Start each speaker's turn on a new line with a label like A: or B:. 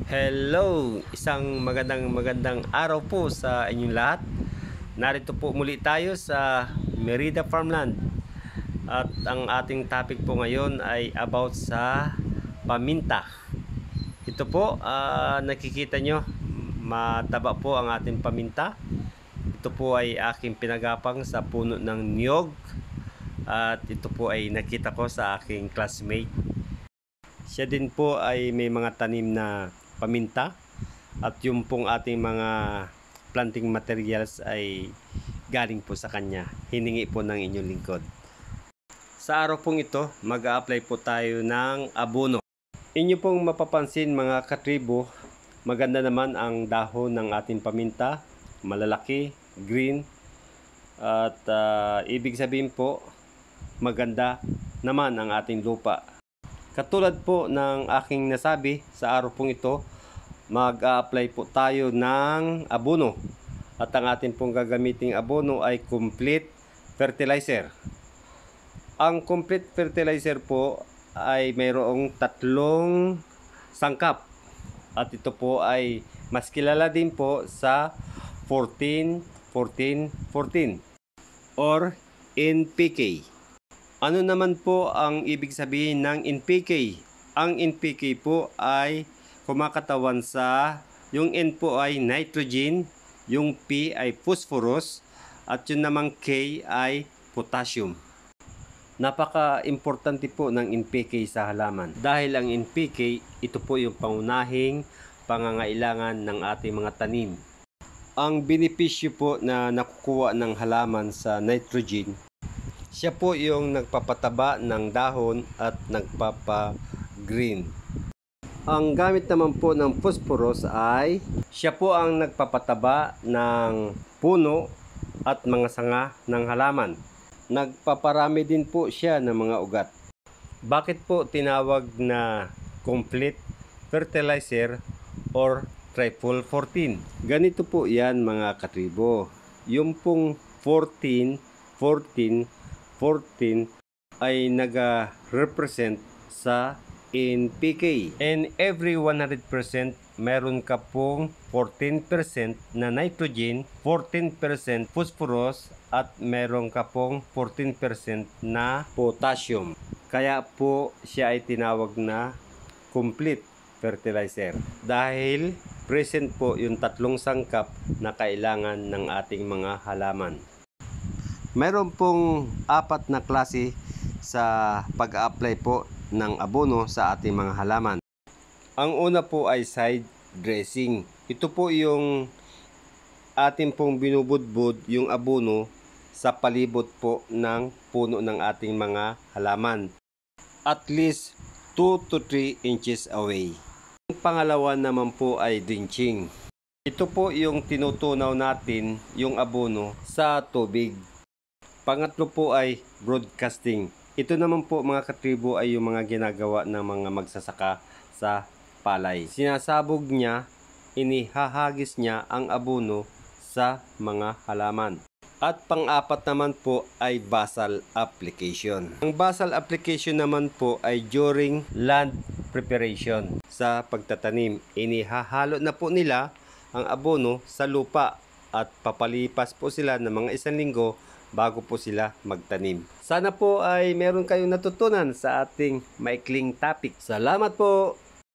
A: Hello! Isang magandang araw po sa inyong lahat. Narito po muli tayo sa Merida Farmland. At ang ating topic po ngayon ay about sa paminta. Ito po, nakikita nyo, mataba po ang ating paminta. Ito po ay aking pinagapang sa puno ng niyog. At ito po ay nakita ko sa aking classmate. Siya din po ay may mga tanim na paminta at yung pong ating mga planting materials ay galing po sa kanya, hiningi po ng inyong lingkod. Sa araw pong ito, mag-a-apply po tayo ng abono. Inyo pong mapapansin mga katribo, maganda naman ang dahon ng ating paminta, malalaki, green, at ibig sabihin po maganda naman ang ating lupa. Katulad po ng aking nasabi, sa araw pong ito, mag-a-apply po tayo ng abono. At ang ating pong gagamiting abono ay complete fertilizer. Ang complete fertilizer po ay mayroong 3 sangkap. At ito po ay mas kilala din po sa 14-14-14 or NPK. Ano naman po ang ibig sabihin ng NPK? Ang NPK po ay kumakatawan sa, yung N po ay nitrogen, yung P ay phosphorus, at yung namang K ay potassium. Napaka-importante po ng NPK sa halaman. Dahil ang NPK, ito po yung pangunahing pangangailangan ng ating mga tanim. Ang benepisyo po na nakukuha ng halaman sa nitrogen, siya po yung nagpapataba ng dahon at nagpapa-green. Ang gamit naman po ng phosphorus ay siya po ang nagpapataba ng puno at mga sanga ng halaman. Nagpaparami din po siya ng mga ugat. Bakit po tinawag na complete fertilizer or triple 14? Ganito po yan mga katribo. Yung pong 14 ay naga-represent sa NPK. And every 100% meron ka pong 14% na nitrogen, 14% phosphorus, at meron ka pong 14% na potassium. Kaya po siya ay tinawag na complete fertilizer. Dahil present po yung 3 sangkap na kailangan ng ating mga halaman. Mayroon pong 4 na klase sa pag-a-apply po ng abono sa ating mga halaman. Ang una po ay side dressing. Ito po yung ating pong binubudbud yung abono sa palibot po ng puno ng ating mga halaman. At least 2 to 3 inches away. Ang pangalawa naman po ay drenching. Ito po yung tinutunaw natin yung abono sa tubig. Pangatlo po ay broadcasting. Ito naman po mga katribo ay yung mga ginagawa ng mga magsasaka sa palay. Sinasabog niya, inihahagis niya ang abono sa mga halaman. At pang-apat naman po ay basal application. Ang basal application naman po ay during land preparation. Sa pagtatanim, inihahalo na po nila ang abono sa lupa at papalipas po sila ng mga 1 linggo bago po sila magtanim. Sana po ay meron kayong natutunan sa ating maikling topic. Salamat po!